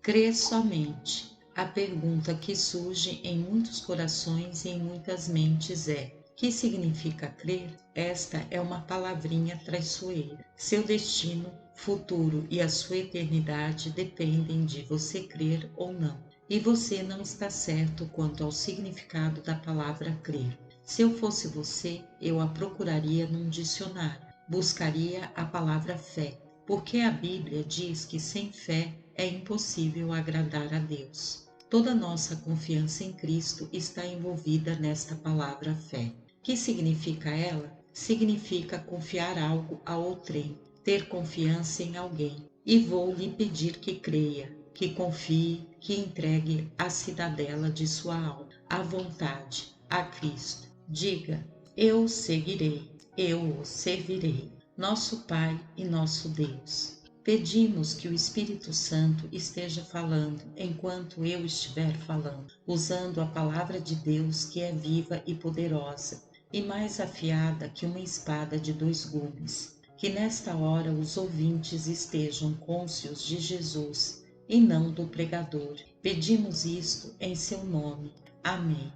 Crer somente. A pergunta que surge em muitos corações e em muitas mentes é: que significa crer? Esta é uma palavrinha traiçoeira. Seu destino, futuro e a sua eternidade dependem de você crer ou não. E você não está certo quanto ao significado da palavra crer. Se eu fosse você, eu a procuraria num dicionário. Buscaria a palavra fé, porque a Bíblia diz que sem fé é impossível agradar a Deus. Toda nossa confiança em Cristo está envolvida nesta palavra fé. Que significa ela? Significa confiar algo a outrem, ter confiança em alguém. E vou lhe pedir que creia, que confie, que entregue a cidadela de sua alma, à vontade, a Cristo. Diga: eu o seguirei, eu o servirei. Nosso Pai e nosso Deus. Pedimos que o Espírito Santo esteja falando enquanto eu estiver falando, usando a palavra de Deus que é viva e poderosa, e mais afiada que uma espada de dois gumes. Que nesta hora os ouvintes estejam cônscios de Jesus e não do pregador. Pedimos isto em seu nome. Amém.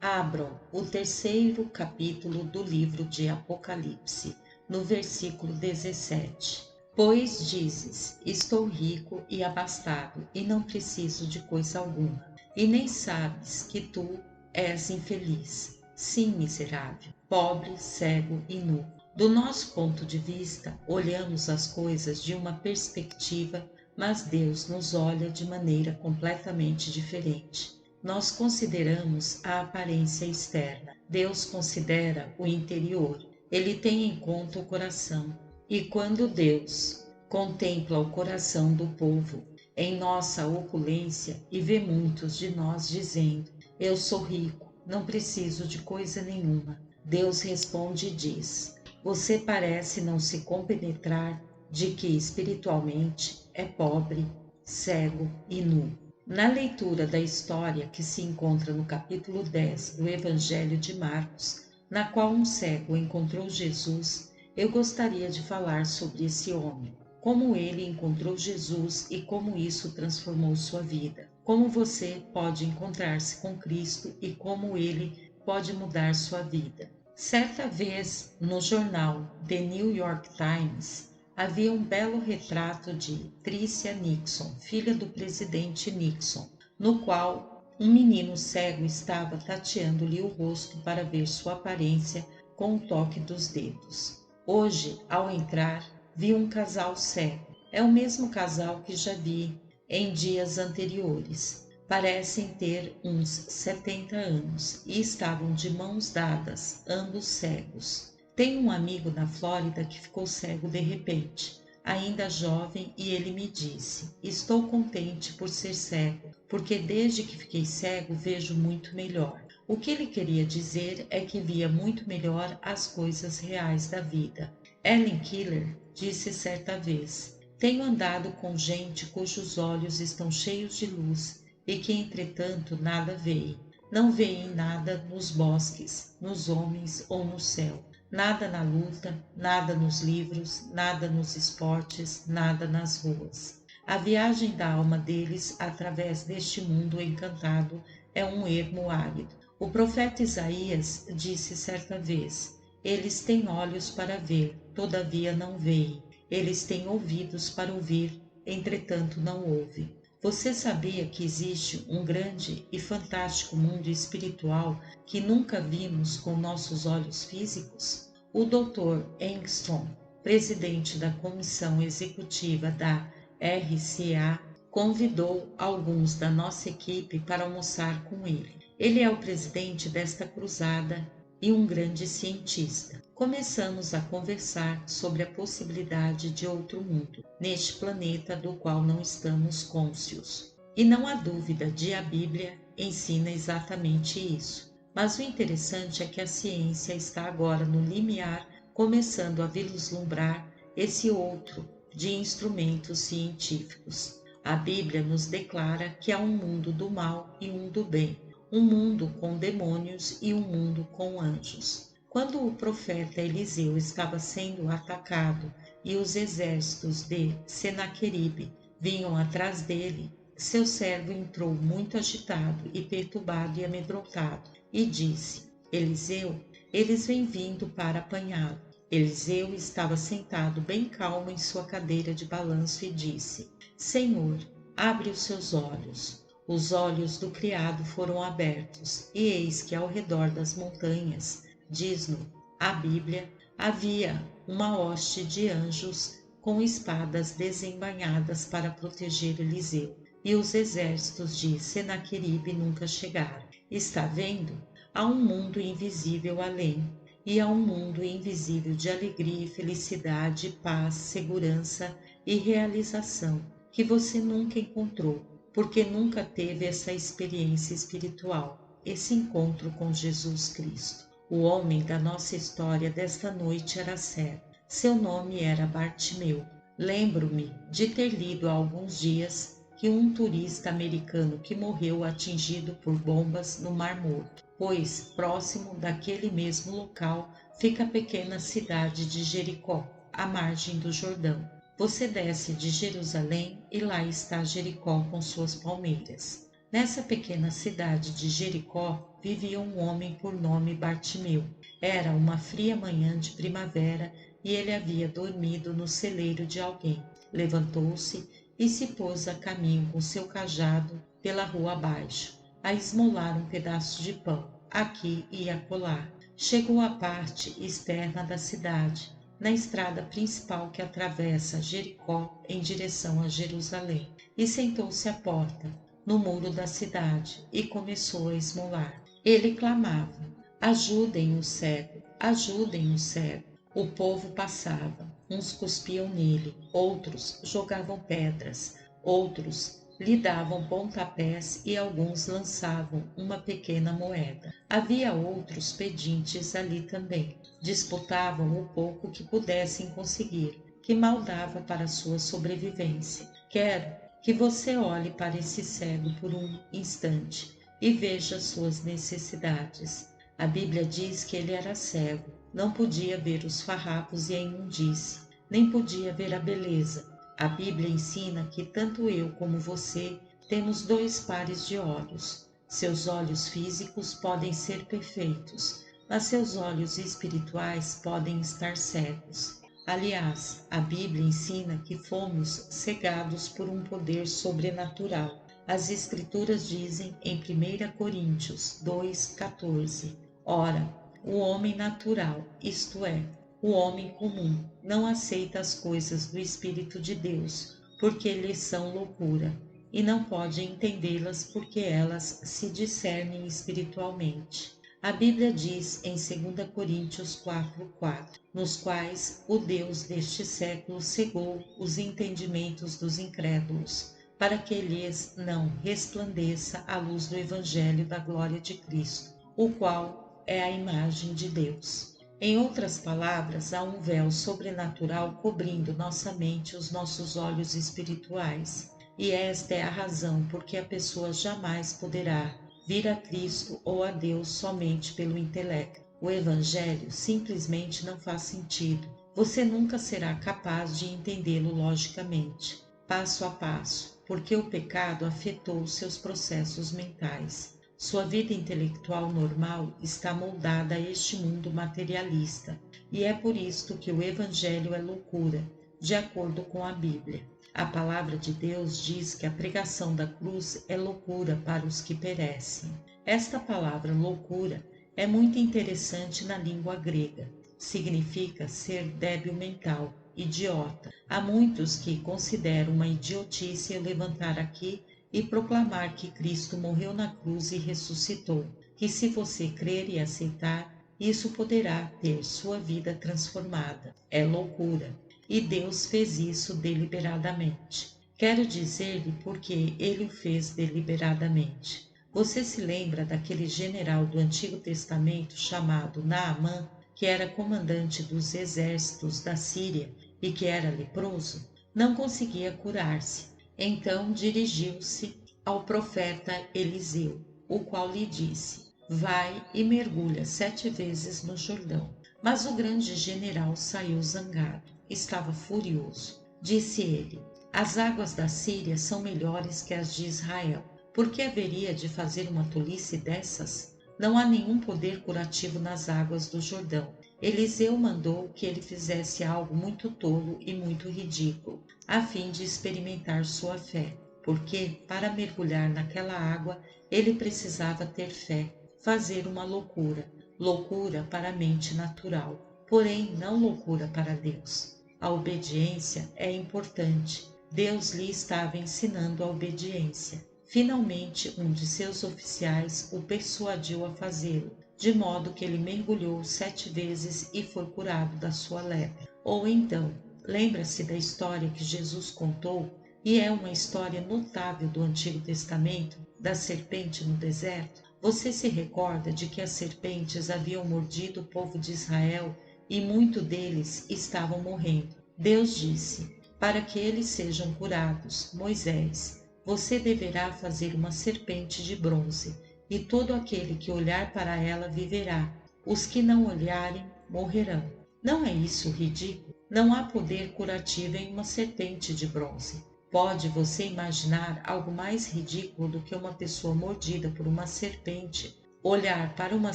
Abram o terceiro capítulo do livro de Apocalipse, no versículo 17. Pois dizes: estou rico e abastado, e não preciso de coisa alguma, e nem sabes que tu és infeliz. Sim, miserável, pobre, cego e nu. Do nosso ponto de vista, olhamos as coisas de uma perspectiva, mas Deus nos olha de maneira completamente diferente. Nós consideramos a aparência externa, Deus considera o interior. Ele tem em conta o coração. E quando Deus contempla o coração do povo em nossa opulência e vê muitos de nós dizendo: eu sou rico, não preciso de coisa nenhuma, Deus responde e diz: você parece não se compenetrar de que espiritualmente é pobre, cego e nu. Na leitura da história que se encontra no capítulo 10 do Evangelho de Marcos, na qual um cego encontrou Jesus, eu gostaria de falar sobre esse homem, como ele encontrou Jesus e como isso transformou sua vida, como você pode encontrar-se com Cristo e como ele pode mudar sua vida. Certa vez, no jornal The New York Times, havia um belo retrato de Tricia Nixon, filha do presidente Nixon, no qual um menino cego estava tateando-lhe o rosto para ver sua aparência com o toque dos dedos. Hoje, ao entrar, vi um casal cego. É o mesmo casal que já vi em dias anteriores. Parecem ter uns 70 anos e estavam de mãos dadas, ambos cegos. Tenho um amigo na Flórida que ficou cego de repente, ainda jovem, e ele me disse: estou contente por ser cego, porque desde que fiquei cego vejo muito melhor. O que ele queria dizer é que via muito melhor as coisas reais da vida. Helen Keller disse certa vez: tenho andado com gente cujos olhos estão cheios de luz e que entretanto nada veem. Não veem nada nos bosques, nos homens ou no céu. Nada na luta, nada nos livros, nada nos esportes, nada nas ruas. A viagem da alma deles através deste mundo encantado é um ermo árido. O profeta Isaías disse certa vez: eles têm olhos para ver, todavia não veem. Eles têm ouvidos para ouvir, entretanto não ouvem. Você sabia que existe um grande e fantástico mundo espiritual que nunca vimos com nossos olhos físicos? O Dr. Engstrom, presidente da comissão executiva da RCA, convidou alguns da nossa equipe para almoçar com ele. Ele é o presidente desta cruzada e um grande cientista. Começamos a conversar sobre a possibilidade de outro mundo, neste planeta do qual não estamos cônscios. E não há dúvida de a Bíblia ensina exatamente isso. Mas o interessante é que a ciência está agora no limiar, começando a vislumbrar esse outro de instrumentos científicos. A Bíblia nos declara que há um mundo do mal e um do bem, um mundo com demônios e um mundo com anjos. Quando o profeta Eliseu estava sendo atacado e os exércitos de Senaqueribe vinham atrás dele, seu servo entrou muito agitado e perturbado e amedrontado, e disse: Eliseu, eles vêm vindo para apanhá-lo. Eliseu estava sentado bem calmo em sua cadeira de balanço e disse: Senhor, abre os seus olhos. Os olhos do criado foram abertos, e eis que ao redor das montanhas, diz-no a Bíblia, havia uma hoste de anjos com espadas desembainhadas para proteger Eliseu, e os exércitos de Senaqueribe nunca chegaram. Está vendo? Há um mundo invisível além, e há um mundo invisível de alegria e felicidade, paz, segurança e realização que você nunca encontrou, porque nunca teve essa experiência espiritual, esse encontro com Jesus Cristo. O homem da nossa história desta noite era cego. Seu nome era Bartimeu. Lembro-me de ter lido há alguns dias que um turista americano que morreu atingido por bombas no Mar Morto, pois próximo daquele mesmo local fica a pequena cidade de Jericó, à margem do Jordão. Você desce de Jerusalém e lá está Jericó com suas palmeiras. Nessa pequena cidade de Jericó vivia um homem por nome Bartimeu. Era uma fria manhã de primavera e ele havia dormido no celeiro de alguém. Levantou-se e se pôs a caminho com seu cajado pela rua abaixo, a esmolar um pedaço de pão, aqui e acolá. Chegou à parte externa da cidade, na estrada principal que atravessa Jericó em direção a Jerusalém, e sentou-se à porta, no muro da cidade, e começou a esmolar. Ele clamava: Ajudem o cego, ajudem o cego. O povo passava, uns cuspiam nele, outros jogavam pedras, outros lhe davam pontapés e alguns lançavam uma pequena moeda. Havia outros pedintes ali também. Disputavam o pouco que pudessem conseguir, que mal dava para sua sobrevivência. Quero que você olhe para esse cego por um instante e veja suas necessidades. A Bíblia diz que ele era cego, não podia ver os farrapos e a imundície, nem podia ver a beleza. A Bíblia ensina que tanto eu como você temos dois pares de olhos. Seus olhos físicos podem ser perfeitos, mas seus olhos espirituais podem estar cegos. Aliás, a Bíblia ensina que fomos cegados por um poder sobrenatural. As Escrituras dizem em 1 Coríntios 2,14: Ora, o homem natural, isto é, o homem comum, não aceita as coisas do Espírito de Deus, porque lhes são loucura, e não pode entendê-las porque elas se discernem espiritualmente. A Bíblia diz em 2 Coríntios 4,4, nos quais o Deus deste século cegou os entendimentos dos incrédulos, para que lhes não resplandeça a luz do Evangelho da glória de Cristo, o qual é a imagem de Deus. Em outras palavras, há um véu sobrenatural cobrindo nossa mente e os nossos olhos espirituais. E esta é a razão por que a pessoa jamais poderá vir a Cristo ou a Deus somente pelo intelecto. O Evangelho simplesmente não faz sentido. Você nunca será capaz de entendê-lo logicamente, passo a passo, porque o pecado afetou seus processos mentais. Sua vida intelectual normal está moldada a este mundo materialista, e é por isto que o Evangelho é loucura, de acordo com a Bíblia. A palavra de Deus diz que a pregação da cruz é loucura para os que perecem. Esta palavra loucura é muito interessante na língua grega. Significa ser débil mental, idiota. Há muitos que consideram uma idiotice eu levantar aqui e proclamar que Cristo morreu na cruz e ressuscitou, que se você crer e aceitar, isso poderá ter sua vida transformada. É loucura. E Deus fez isso deliberadamente. Quero dizer-lhe porque Ele o fez deliberadamente. Você se lembra daquele general do Antigo Testamento chamado Naamã, que era comandante dos exércitos da Síria e que era leproso? Não conseguia curar-se. Então dirigiu-se ao profeta Eliseu, o qual lhe disse: Vai e mergulha 7 vezes no Jordão. Mas o grande general saiu zangado, estava furioso. Disse ele: As águas da Síria são melhores que as de Israel. Por que haveria de fazer uma tolice dessas? Não há nenhum poder curativo nas águas do Jordão. Eliseu mandou que ele fizesse algo muito tolo e muito ridículo, a fim de experimentar sua fé, porque, para mergulhar naquela água, ele precisava ter fé, fazer uma loucura, loucura para a mente natural, porém não loucura para Deus. A obediência é importante. Deus lhe estava ensinando a obediência. Finalmente, um de seus oficiais o persuadiu a fazê-lo, de modo que ele mergulhou 7 vezes e foi curado da sua lepra. Ou então, lembra-se da história que Jesus contou, e é uma história notável do Antigo Testamento, da serpente no deserto? Você se recorda de que as serpentes haviam mordido o povo de Israel e muitos deles estavam morrendo? Deus disse: para que eles sejam curados, Moisés, você deverá fazer uma serpente de bronze, e todo aquele que olhar para ela viverá. Os que não olharem morrerão. Não é isso ridículo? Não há poder curativo em uma serpente de bronze. Pode você imaginar algo mais ridículo do que uma pessoa mordida por uma serpente olhar para uma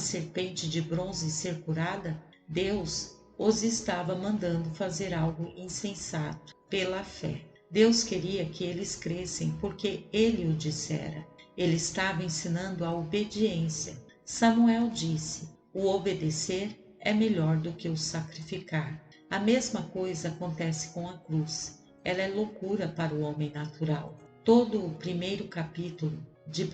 serpente de bronze e ser curada? Deus os estava mandando fazer algo insensato, pela fé. Deus queria que eles crescem porque ele o dissera. Ele estava ensinando a obediência. Samuel disse: o obedecer é melhor do que o sacrificar. A mesma coisa acontece com a cruz. Ela é loucura para o homem natural. Todo o primeiro capítulo de 1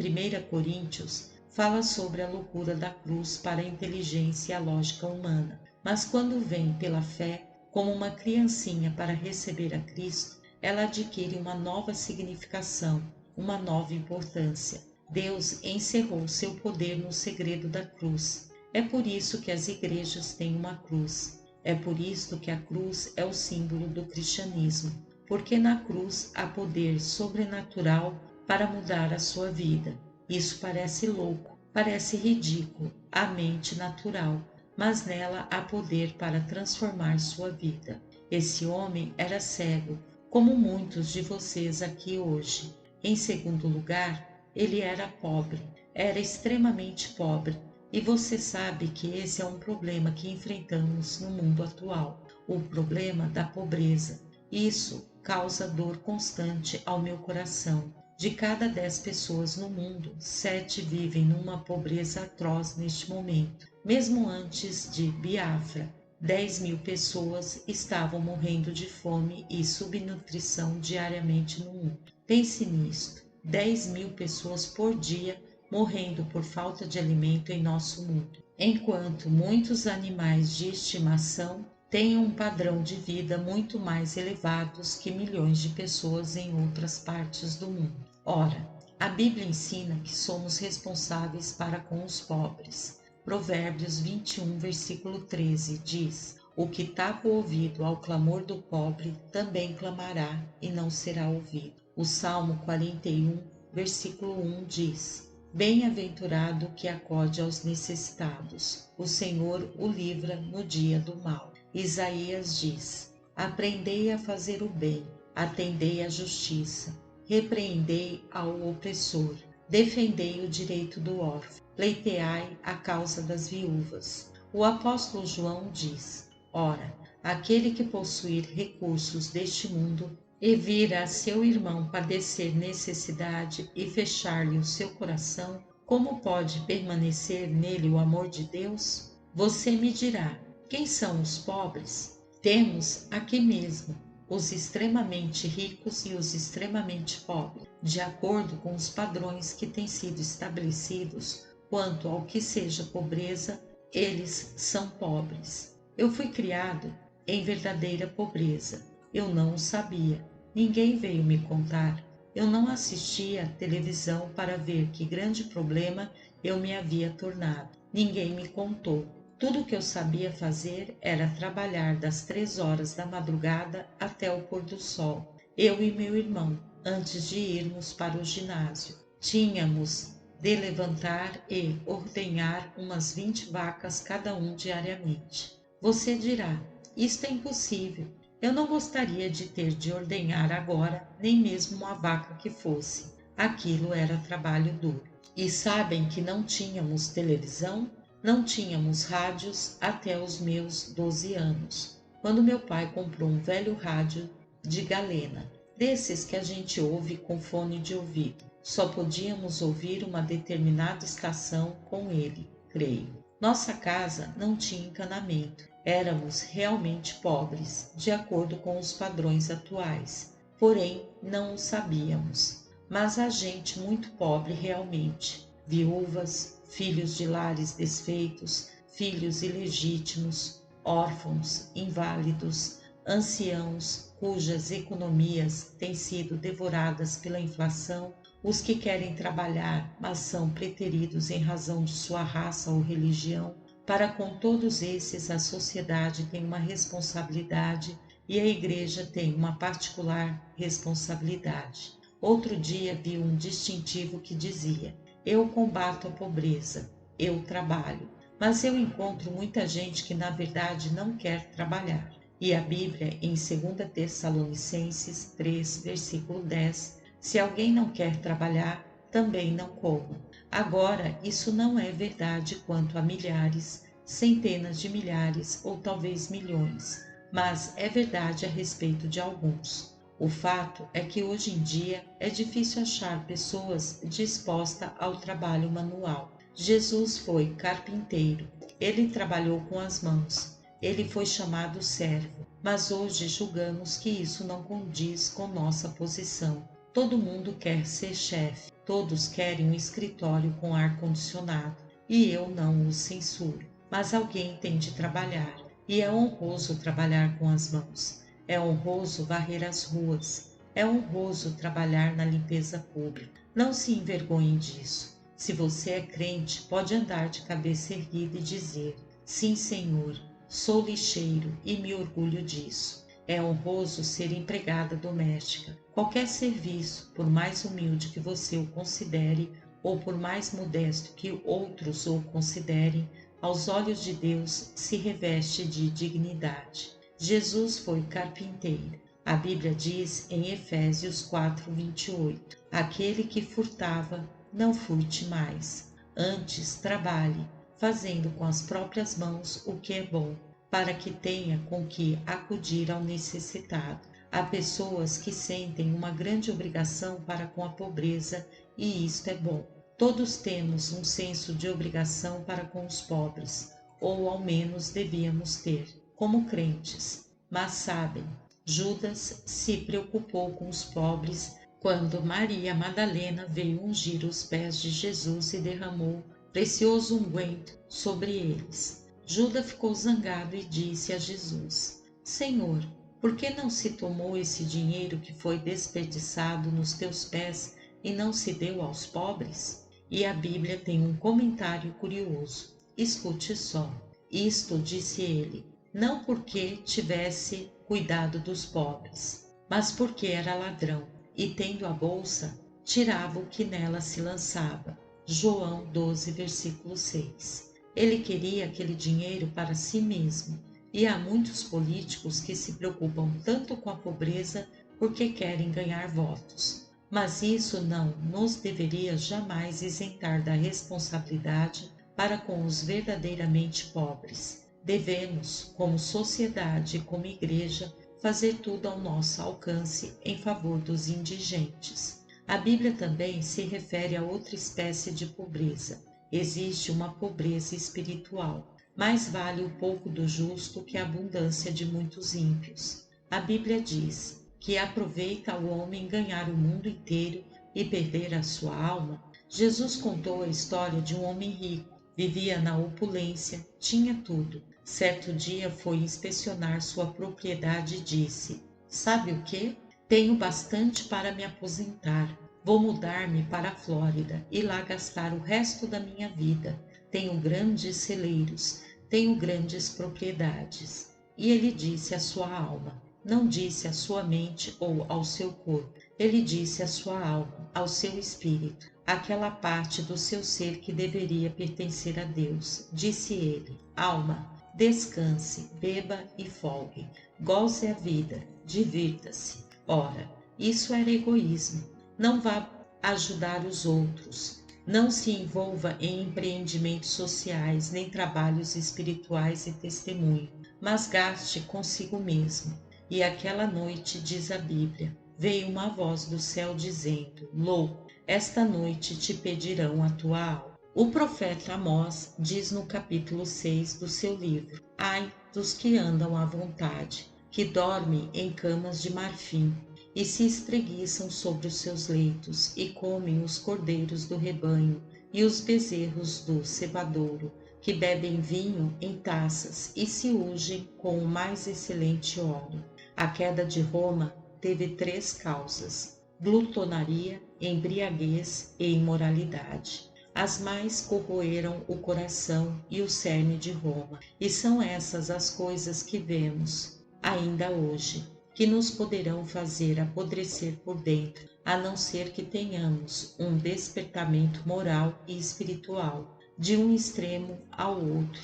Coríntios fala sobre a loucura da cruz para a inteligência e a lógica humana. Mas quando vem pela fé, como uma criancinha para receber a Cristo, ela adquire uma nova significação, uma nova importância. Deus encerrou seu poder no segredo da cruz. É por isso que as igrejas têm uma cruz. É por isso que a cruz é o símbolo do cristianismo, porque na cruz há poder sobrenatural para mudar a sua vida. Isso parece louco, parece ridículo à mente natural, mas nela há poder para transformar sua vida. Esse homem era cego, como muitos de vocês aqui hoje. Em segundo lugar, ele era pobre, era extremamente pobre, e você sabe que esse é um problema que enfrentamos no mundo atual, o problema da pobreza. Isso causa dor constante ao meu coração. De cada 10 pessoas no mundo, 7 vivem numa pobreza atroz neste momento. Mesmo antes de Biafra, 10.000 pessoas estavam morrendo de fome e subnutrição diariamente no mundo. Pense nisto, 10.000 pessoas por dia morrendo por falta de alimento em nosso mundo, enquanto muitos animais de estimação têm um padrão de vida muito mais elevados que milhões de pessoas em outras partes do mundo. Ora, a Bíblia ensina que somos responsáveis para com os pobres. Provérbios 21, versículo 13 diz: o que tapa o ouvido ao clamor do pobre também clamará e não será ouvido. O Salmo 41, versículo 1 diz: bem-aventurado o que acode aos necessitados, o Senhor o livra no dia do mal. Isaías diz: aprendei a fazer o bem, atendei à justiça, repreendei ao opressor, defendei o direito do órfão, pleiteai a causa das viúvas. O apóstolo João diz: ora, aquele que possuir recursos deste mundo e vir a seu irmão padecer necessidade e fechar-lhe o seu coração, como pode permanecer nele o amor de Deus? Você me dirá: quem são os pobres? Temos aqui mesmo os extremamente ricos e os extremamente pobres, de acordo com os padrões que têm sido estabelecidos quanto ao que seja pobreza, eles são pobres. Eu fui criado em verdadeira pobreza. Eu não o sabia. Ninguém veio me contar. Eu não assistia à televisão para ver que grande problema eu me havia tornado. Ninguém me contou. Tudo o que eu sabia fazer era trabalhar das 3 horas da madrugada até o pôr do sol. Eu e meu irmão, antes de irmos para o ginásio, tínhamos de levantar e ordenhar umas 20 vacas cada um diariamente. Você dirá: isto é impossível. Eu não gostaria de ter de ordenhar agora, nem mesmo uma vaca que fosse. Aquilo era trabalho duro. E sabem que não tínhamos televisão? Não tínhamos rádios até os meus 12 anos, quando meu pai comprou um velho rádio de galena, desses que a gente ouve com fone de ouvido. Só podíamos ouvir uma determinada estação com ele, creio. Nossa casa não tinha encanamento. Éramos realmente pobres, de acordo com os padrões atuais. Porém, não o sabíamos. Mas há gente muito pobre realmente. Viúvas, filhos de lares desfeitos, filhos ilegítimos, órfãos, inválidos, anciãos cujas economias têm sido devoradas pela inflação, os que querem trabalhar, mas são preteridos em razão de sua raça ou religião. Para com todos esses, a sociedade tem uma responsabilidade e a igreja tem uma particular responsabilidade. Outro dia vi um distintivo que dizia: eu combato a pobreza, eu trabalho. Mas eu encontro muita gente que na verdade não quer trabalhar. E a Bíblia, em 2 Tessalonicenses 3, versículo 10, se alguém não quer trabalhar, também não coma. Agora, isso não é verdade quanto a milhares, centenas de milhares ou talvez milhões, mas é verdade a respeito de alguns. O fato é que hoje em dia é difícil achar pessoas dispostas ao trabalho manual. Jesus foi carpinteiro, ele trabalhou com as mãos, ele foi chamado servo, mas hoje julgamos que isso não condiz com nossa posição. Todo mundo quer ser chefe, todos querem um escritório com ar-condicionado, e eu não o censuro. Mas alguém tem de trabalhar, e é honroso trabalhar com as mãos. É honroso varrer as ruas. É honroso trabalhar na limpeza pública. Não se envergonhe disso. Se você é crente, pode andar de cabeça erguida e dizer: sim, Senhor, sou lixeiro e me orgulho disso. É honroso ser empregada doméstica. Qualquer serviço, por mais humilde que você o considere, ou por mais modesto que outros o considerem, aos olhos de Deus se reveste de dignidade. Jesus foi carpinteiro. A Bíblia diz em Efésios 4:28, aquele que furtava, não furte mais. Antes, trabalhe, fazendo com as próprias mãos o que é bom, para que tenha com que acudir ao necessitado. Há pessoas que sentem uma grande obrigação para com a pobreza, e isto é bom. Todos temos um senso de obrigação para com os pobres, ou ao menos devíamos ter, como crentes. Mas sabem, Judas se preocupou com os pobres quando Maria Madalena veio ungir os pés de Jesus e derramou precioso unguento sobre eles. Judas ficou zangado e disse a Jesus: Senhor, por que não se tomou esse dinheiro que foi desperdiçado nos teus pés e não se deu aos pobres? E a Bíblia tem um comentário curioso. Escute só. Isto disse ele, não porque tivesse cuidado dos pobres, mas porque era ladrão, e tendo a bolsa, tirava o que nela se lançava. João 12, versículo 6. Ele queria aquele dinheiro para si mesmo, e há muitos políticos que se preocupam tanto com a pobreza porque querem ganhar votos. Mas isso não nos deveria jamais isentar da responsabilidade para com os verdadeiramente pobres. Devemos, como sociedade e como igreja, fazer tudo ao nosso alcance em favor dos indigentes. A Bíblia também se refere a outra espécie de pobreza. Existe uma pobreza espiritual. Mais vale o pouco do justo que a abundância de muitos ímpios. A Bíblia diz que aproveita ao homem ganhar o mundo inteiro e perder a sua alma. Jesus contou a história de um homem rico, vivia na opulência, tinha tudo. Certo dia foi inspecionar sua propriedade e disse: sabe o que? Tenho bastante para me aposentar. Vou mudar-me para a Flórida e lá gastar o resto da minha vida. Tenho grandes celeiros, tenho grandes propriedades. E ele disse à sua alma, não disse à sua mente ou ao seu corpo, ele disse à sua alma, ao seu espírito, aquela parte do seu ser que deveria pertencer a Deus. Disse ele: alma, descanse, beba e folgue. goze a vida, divirta-se. Ora, isso era egoísmo. Não vá ajudar os outros. Não se envolva em empreendimentos sociais, nem trabalhos espirituais e testemunho, mas gaste consigo mesmo. E aquela noite, diz a Bíblia, veio uma voz do céu dizendo: louco, esta noite te pedirão a tua alma. O profeta Amós diz no capítulo 6 do seu livro: ai dos que andam à vontade, que dormem em camas de marfim, e se espreguiçam sobre os seus leitos, e comem os cordeiros do rebanho, e os bezerros do cebadouro, que bebem vinho em taças, e se ungem com o mais excelente óleo. A queda de Roma teve 3 causas: glutonaria, embriaguez e imoralidade. As mais corroeram o coração e o cerne de Roma, e são essas as coisas que vemos ainda hoje, que nos poderão fazer apodrecer por dentro, a não ser que tenhamos um despertamento moral e espiritual, de um extremo ao outro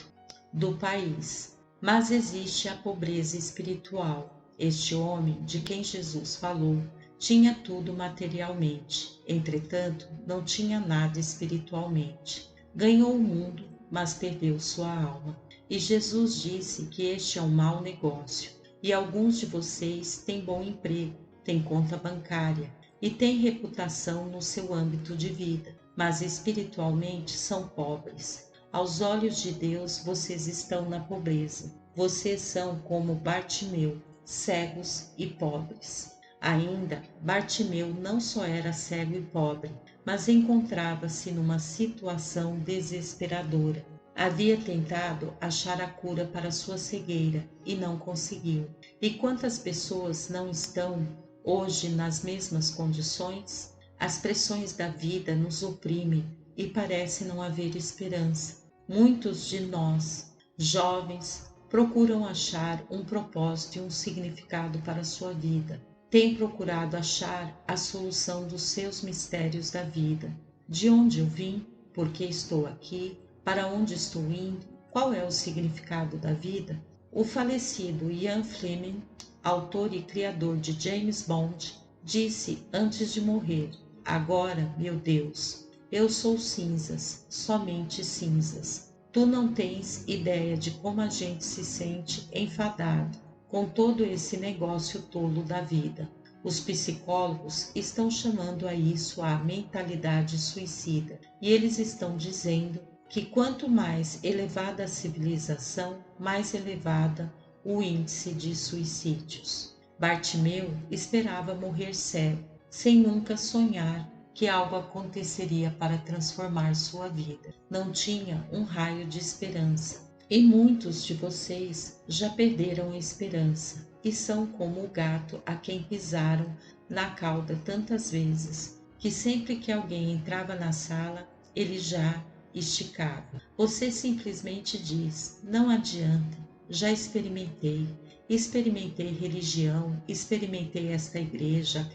do país. Mas existe a pobreza espiritual. Este homem de quem Jesus falou tinha tudo materialmente, entretanto, não tinha nada espiritualmente. Ganhou o mundo, mas perdeu sua alma. E Jesus disse que este é um mau negócio. E alguns de vocês têm bom emprego, têm conta bancária e têm reputação no seu âmbito de vida, mas espiritualmente são pobres. Aos olhos de Deus, vocês estão na pobreza. Vocês são como Bartimeu, cegos e pobres. Ainda, Bartimeu não só era cego e pobre, mas encontrava-se numa situação desesperadora. Havia tentado achar a cura para sua cegueira e não conseguiu. E quantas pessoas não estão hoje nas mesmas condições? As pressões da vida nos oprimem e parece não haver esperança. Muitos de nós, jovens, procuram achar um propósito e um significado para a sua vida. Têm procurado achar a solução dos seus mistérios da vida. De onde eu vim? Por que estou aqui? Para onde estou indo? Qual é o significado da vida? O falecido Ian Fleming, autor e criador de James Bond, disse antes de morrer: agora, meu Deus, eu sou cinzas, somente cinzas. Tu não tens ideia de como a gente se sente enfadado com todo esse negócio tolo da vida. Os psicólogos estão chamando a isso a mentalidade suicida, e eles estão dizendo que quanto mais elevada a civilização, mais elevada o índice de suicídios. Bartimeu esperava morrer cego, sem nunca sonhar que algo aconteceria para transformar sua vida. Não tinha um raio de esperança. E muitos de vocês já perderam a esperança e são como o gato a quem pisaram na cauda tantas vezes, que sempre que alguém entrava na sala, ele já esticava. Você simplesmente diz: não adianta, já experimentei. Experimentei religião, experimentei esta igreja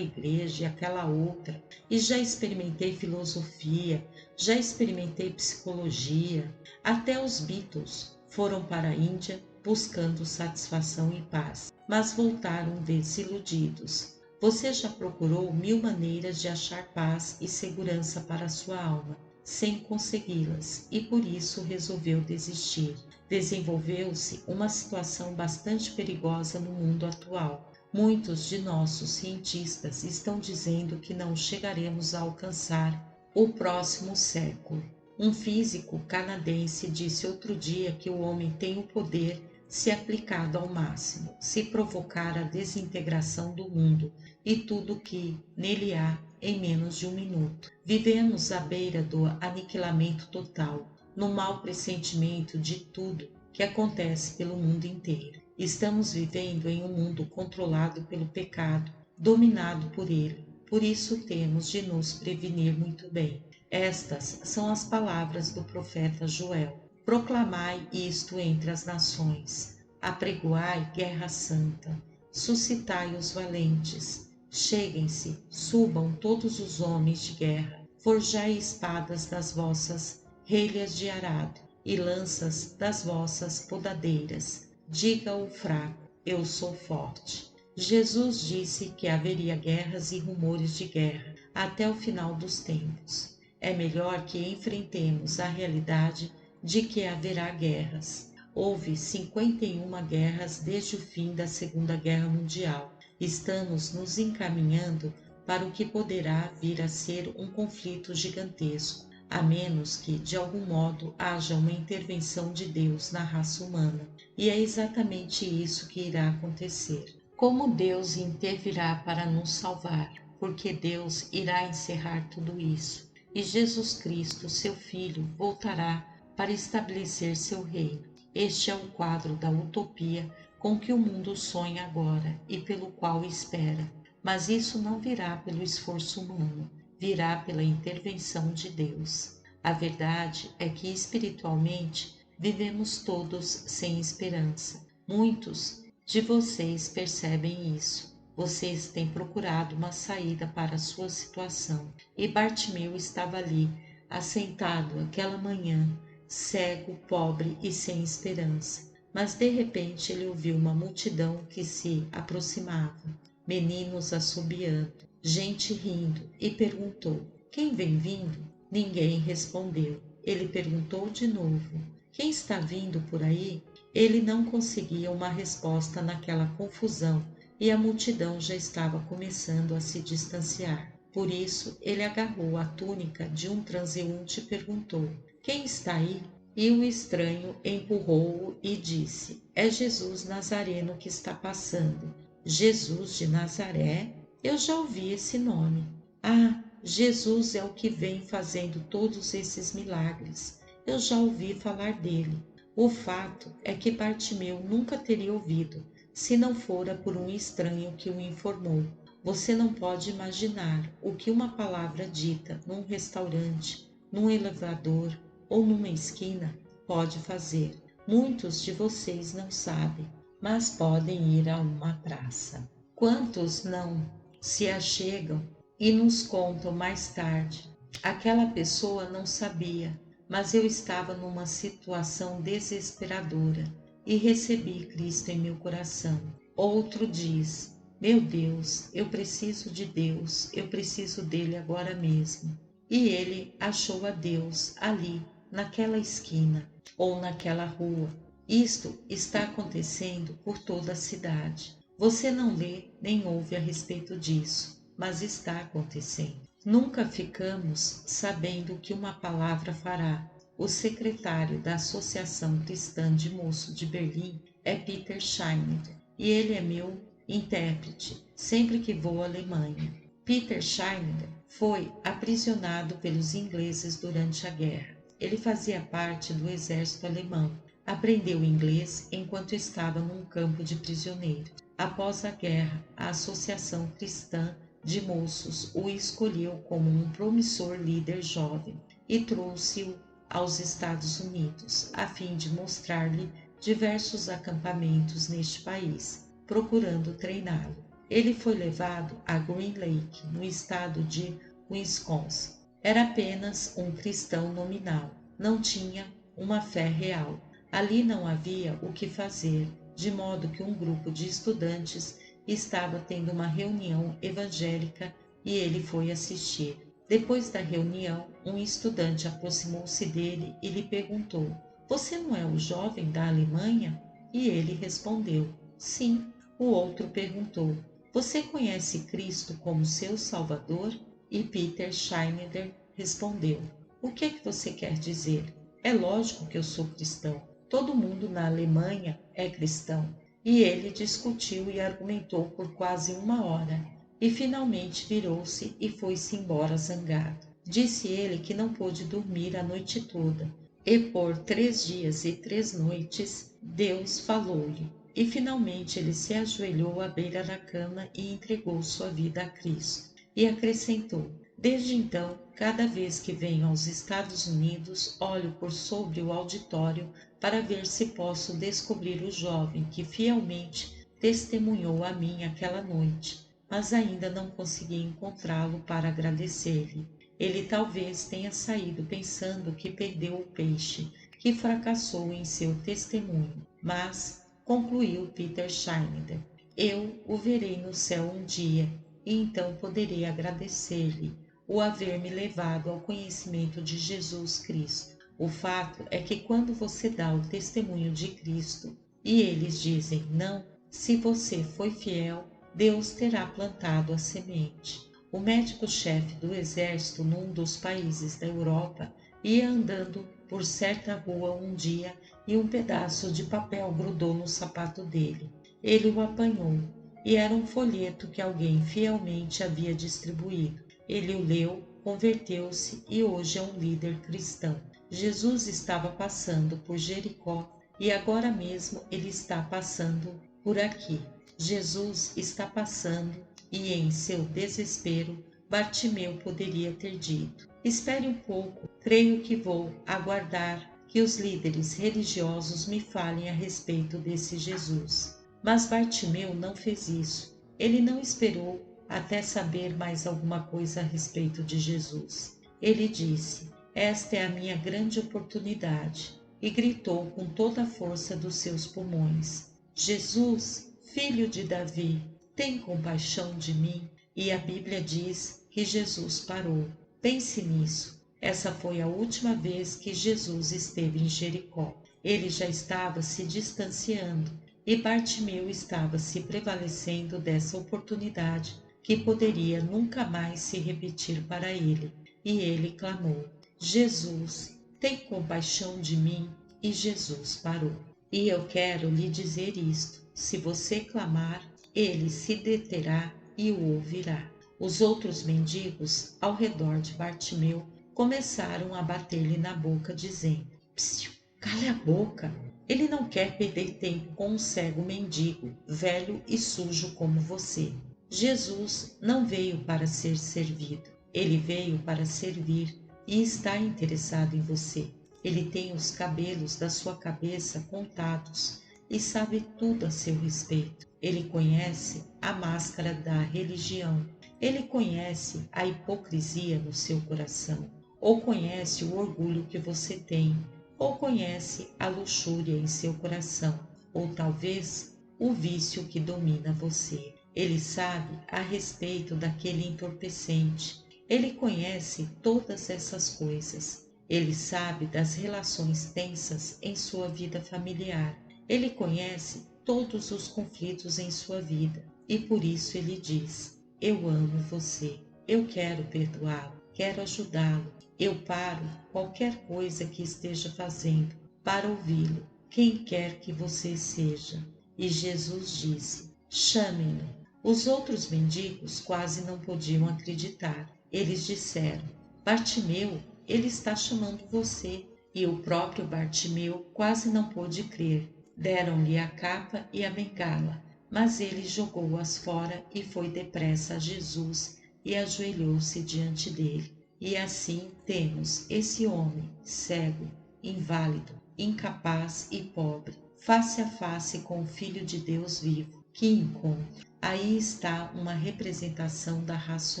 e aquela outra, e já experimentei filosofia, já experimentei psicologia. Até os Beatles foram para a Índia buscando satisfação e paz, mas voltaram desiludidos. Você já procurou 1000 maneiras de achar paz e segurança para a sua alma, sem consegui-las, e por isso resolveu desistir. Desenvolveu-se uma situação bastante perigosa no mundo atual. Muitos de nossos cientistas estão dizendo que não chegaremos a alcançar o próximo século. Um físico canadense disse outro dia que o homem tem o poder, se aplicado ao máximo, se provocar a desintegração do mundo e tudo que nele há em menos de 1 minuto. Vivemos à beira do aniquilamento total, no mau pressentimento de tudo que acontece pelo mundo inteiro. Estamos vivendo em um mundo controlado pelo pecado, dominado por ele. Por isso temos de nos prevenir muito bem. Estas são as palavras do profeta Joel. Proclamai isto entre as nações, apregoai guerra santa, suscitai os valentes, cheguem-se, subam todos os homens de guerra, forjai espadas das vossas relhas de arado e lanças das vossas podadeiras. Diga o fraco, eu sou forte. Jesus disse que haveria guerras e rumores de guerra até o final dos tempos. É melhor que enfrentemos a realidade de que haverá guerras. Houve 51 guerras desde o fim da Segunda Guerra Mundial. Estamos nos encaminhando para o que poderá vir a ser um conflito gigantesco, a menos que, de algum modo, haja uma intervenção de Deus na raça humana. E é exatamente isso que irá acontecer. Como Deus intervirá para nos salvar? Porque Deus irá encerrar tudo isso. E Jesus Cristo, seu Filho, voltará para estabelecer seu reino. Este é o quadro da utopia com que o mundo sonha agora e pelo qual espera. Mas isso não virá pelo esforço humano, virá pela intervenção de Deus. A verdade é que espiritualmente vivemos todos sem esperança. Muitos de vocês percebem isso. Vocês têm procurado uma saída para a sua situação. E Bartimeu estava ali, assentado aquela manhã, cego, pobre e sem esperança. Mas de repente ele ouviu uma multidão que se aproximava, meninos assobiando, gente rindo, e perguntou: quem vem vindo? Ninguém respondeu. Ele perguntou de novo: quem está vindo por aí? Ele não conseguia uma resposta naquela confusão e a multidão já estava começando a se distanciar. Por isso, ele agarrou a túnica de um transeunte e perguntou: quem está aí? E o estranho empurrou-o e disse: é Jesus Nazareno que está passando. Jesus de Nazaré? Eu já ouvi esse nome. Ah, Jesus é o que vem fazendo todos esses milagres. Eu já ouvi falar dele. O fato é que Bartimeu nunca teria ouvido, se não fora por um estranho que o informou. Você não pode imaginar o que uma palavra dita num restaurante, num elevador ou numa esquina pode fazer. Muitos de vocês não sabem, mas podem ir a uma praça. Quantos não se achegam e nos contam mais tarde: aquela pessoa não sabia, mas eu estava numa situação desesperadora e recebi Cristo em meu coração. Outro diz: meu Deus, eu preciso de Deus, eu preciso dele agora mesmo. E ele achou a Deus ali, naquela esquina ou naquela rua. Isto está acontecendo por toda a cidade. Você não lê nem ouve a respeito disso, mas está acontecendo. Nunca ficamos sabendo o que uma palavra fará. O secretário da Associação Cristã de Moço de Berlim é Peter Schneider e ele é meu intérprete sempre que vou à Alemanha. Peter Schneider foi aprisionado pelos ingleses durante a guerra. Ele fazia parte do exército alemão. Aprendeu inglês enquanto estava num campo de prisioneiros. Após a guerra, a Associação Cristã de Moços o escolheu como um promissor líder jovem e trouxe-o aos Estados Unidos, a fim de mostrar-lhe diversos acampamentos neste país, procurando treiná-lo. Ele foi levado a Green Lake, no estado de Wisconsin. Era apenas um cristão nominal, não tinha uma fé real. Ali não havia o que fazer, de modo que um grupo de estudantes estava tendo uma reunião evangélica e ele foi assistir. Depois da reunião, um estudante aproximou-se dele e lhe perguntou: você não é o jovem da Alemanha? E ele respondeu: sim. O outro perguntou: você conhece Cristo como seu Salvador? E Peter Schneider respondeu: o que é que você quer dizer? É lógico que eu sou cristão. Todo mundo na Alemanha é cristão. E ele discutiu e argumentou por quase 1 hora. E finalmente virou-se e foi-se embora zangado. Disse ele que não pôde dormir a noite toda. E por 3 dias e 3 noites Deus falou-lhe. E finalmente ele se ajoelhou à beira da cama e entregou sua vida a Cristo. E acrescentou: desde então, cada vez que venho aos Estados Unidos, olho por sobre o auditório para ver se posso descobrir o jovem que fielmente testemunhou a mim aquela noite, mas ainda não consegui encontrá-lo para agradecer-lhe. Ele talvez tenha saído pensando que perdeu o peixe, que fracassou em seu testemunho, mas concluiu Peter Schneider. Eu o verei no céu um dia, e então poderei agradecer-lhe o haver me levado ao conhecimento de Jesus Cristo. O fato é que quando você dá o testemunho de Cristo e eles dizem não, se você foi fiel, Deus terá plantado a semente. O médico-chefe do exército num dos países da Europa ia andando por certa rua um dia e um pedaço de papel grudou no sapato dele. Ele o apanhou e era um folheto que alguém fielmente havia distribuído. Ele o leu, converteu-se e hoje é um líder cristão. Jesus estava passando por Jericó e agora mesmo ele está passando por aqui. Jesus está passando e em seu desespero, Bartimeu poderia ter dito: espere um pouco, creio que vou aguardar que os líderes religiosos me falem a respeito desse Jesus. Mas Bartimeu não fez isso. Ele não esperou até saber mais alguma coisa a respeito de Jesus. Ele disse: esta é a minha grande oportunidade, e gritou com toda a força dos seus pulmões: Jesus, filho de Davi, tem compaixão de mim. E a Bíblia diz que Jesus parou. Pense nisso. Essa foi a última vez que Jesus esteve em Jericó. Ele já estava se distanciando e Bartimeu estava se prevalecendo dessa oportunidade que poderia nunca mais se repetir para ele. E ele clamou: Jesus, tem compaixão de mim. E Jesus parou. E eu quero lhe dizer isto: se você clamar, ele se deterá e o ouvirá. Os outros mendigos ao redor de Bartimeu começaram a bater-lhe na boca, dizendo: psiu, cale a boca! Ele não quer perder tempo com um cego mendigo, velho e sujo como você. Jesus não veio para ser servido, ele veio para servir e está interessado em você. Ele tem os cabelos da sua cabeça contados e sabe tudo a seu respeito. Ele conhece a máscara da religião. Ele conhece a hipocrisia no seu coração. Ou conhece o orgulho que você tem. Ou conhece a luxúria em seu coração. Ou talvez o vício que domina você. Ele sabe a respeito daquele entorpecente. Ele conhece todas essas coisas. Ele sabe das relações tensas em sua vida familiar. Ele conhece todos os conflitos em sua vida e por isso ele diz: eu amo você, eu quero perdoá-lo, quero ajudá-lo. Eu paro qualquer coisa que esteja fazendo para ouvi-lo, quem quer que você seja. E Jesus disse: chame-no. Os outros mendigos quase não podiam acreditar. Eles disseram: Bartimeu, ele está chamando você. E o próprio Bartimeu quase não pôde crer. Deram-lhe a capa e a bengala, mas ele jogou-as fora e foi depressa a Jesus e ajoelhou-se diante dele. E assim temos esse homem cego, inválido, incapaz e pobre, face a face com o Filho de Deus vivo. Que encontro! Aí está uma representação da raça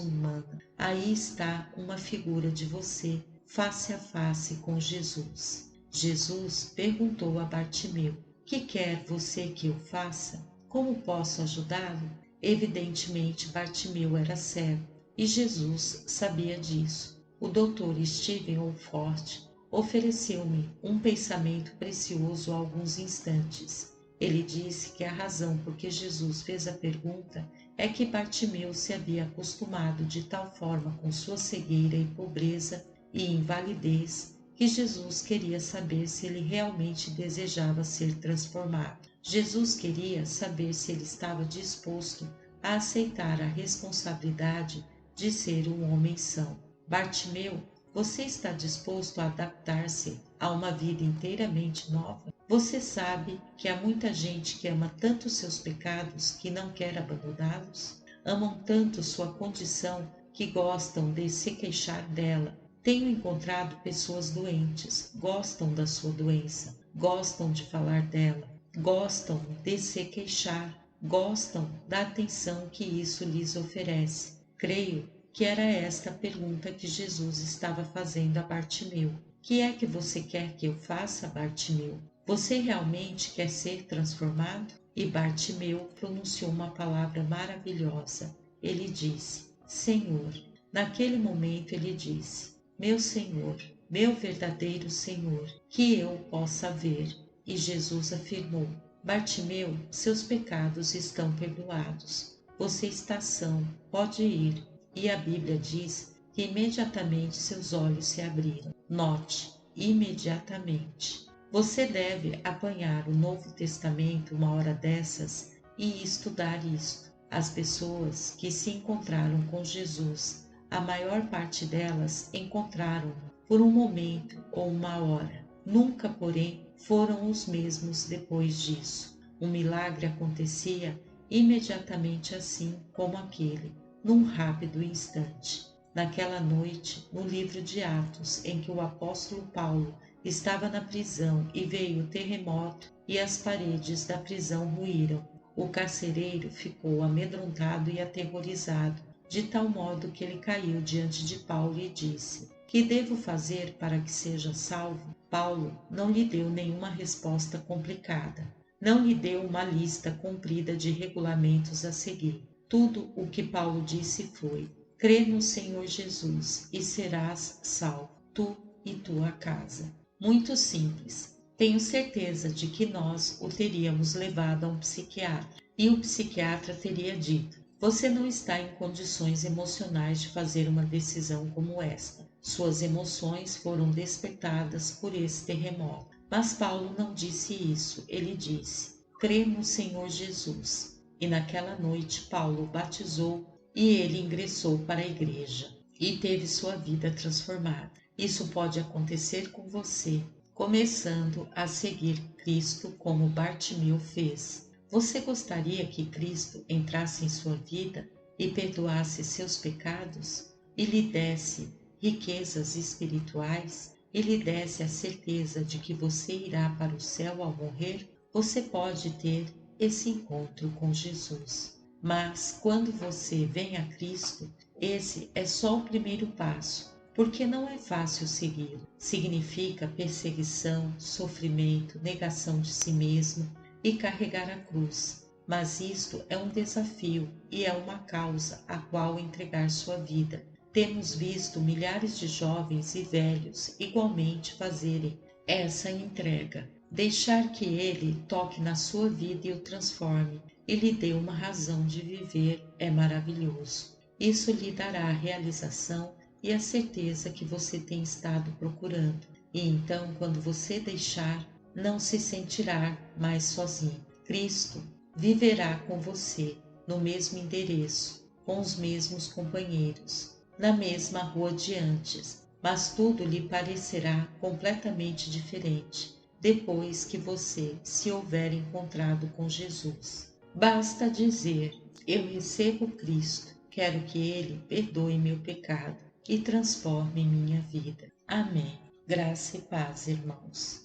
humana. Aí está uma figura de você, face a face com Jesus. Jesus perguntou a Bartimeu: que quer você que eu faça? Como posso ajudá-lo? Evidentemente, Bartimeu era cego e Jesus sabia disso. O Dr. Stephen Wolford ofereceu-me um pensamento precioso há alguns instantes. Ele disse que a razão por que Jesus fez a pergunta é que Bartimeu se havia acostumado de tal forma com sua cegueira e pobreza e invalidez que Jesus queria saber se ele realmente desejava ser transformado. Jesus queria saber se ele estava disposto a aceitar a responsabilidade de ser um homem são. Bartimeu, você está disposto a adaptar-se a uma vida inteiramente nova? Você sabe que há muita gente que ama tanto seus pecados que não quer abandoná-los? Amam tanto sua condição que gostam de se queixar dela. Tenho encontrado pessoas doentes, gostam da sua doença, gostam de falar dela, gostam de se queixar, gostam da atenção que isso lhes oferece. Creio que era esta a pergunta que Jesus estava fazendo a Bartimeu. Que é que você quer que eu faça, Bartimeu? Você realmente quer ser transformado? E Bartimeu pronunciou uma palavra maravilhosa. Ele disse: Senhor. Naquele momento ele disse: Meu Senhor, meu verdadeiro Senhor, que eu possa ver. E Jesus afirmou: Bartimeu, seus pecados estão perdoados. Você está são, pode ir. E a Bíblia diz que imediatamente seus olhos se abriram. Note, imediatamente. Você deve apanhar o Novo Testamento uma hora dessas e estudar isto. As pessoas que se encontraram com Jesus, a maior parte delas encontraram-no por um momento ou uma hora. Nunca, porém, foram os mesmos depois disso. Um milagre acontecia imediatamente assim como aquele, num rápido instante. Naquela noite, no livro de Atos, em que o apóstolo Paulo estava na prisão e veio o terremoto e as paredes da prisão ruíram, o carcereiro ficou amedrontado e aterrorizado, de tal modo que ele caiu diante de Paulo e disse: Que devo fazer para que seja salvo? Paulo não lhe deu nenhuma resposta complicada. Não lhe deu uma lista comprida de regulamentos a seguir. Tudo o que Paulo disse foi: crê no Senhor Jesus e serás salvo, tu e tua casa. Muito simples. Tenho certeza de que nós o teríamos levado a um psiquiatra e o psiquiatra teria dito: você não está em condições emocionais de fazer uma decisão como esta. Suas emoções foram despertadas por esse terremoto. Mas Paulo não disse isso. Ele disse: crê no Senhor Jesus. E naquela noite Paulo batizou e ele ingressou para a igreja e teve sua vida transformada. Isso pode acontecer com você, começando a seguir Cristo como Bartimeu fez. Você gostaria que Cristo entrasse em sua vida e perdoasse seus pecados e lhe desse riquezas espirituais e lhe desse a certeza de que você irá para o céu ao morrer? Você pode ter esse encontro com Jesus. Mas quando você vem a Cristo, esse é só o primeiro passo, porque não é fácil segui-lo. Significa perseguição, sofrimento, negação de si mesmo e carregar a cruz. Mas isto é um desafio e é uma causa a qual entregar sua vida. Temos visto milhares de jovens e velhos igualmente fazerem essa entrega. Deixar que Ele toque na sua vida e o transforme e lhe dê uma razão de viver é maravilhoso. Isso lhe dará a realização e a certeza que você tem estado procurando. E então, quando você deixar, não se sentirá mais sozinho. Cristo viverá com você no mesmo endereço, com os mesmos companheiros, na mesma rua de antes, mas tudo lhe parecerá completamente diferente depois que você se houver encontrado com Jesus. Basta dizer: eu recebo Cristo, quero que Ele perdoe meu pecado e transforme minha vida. Amém. Graça e paz, irmãos.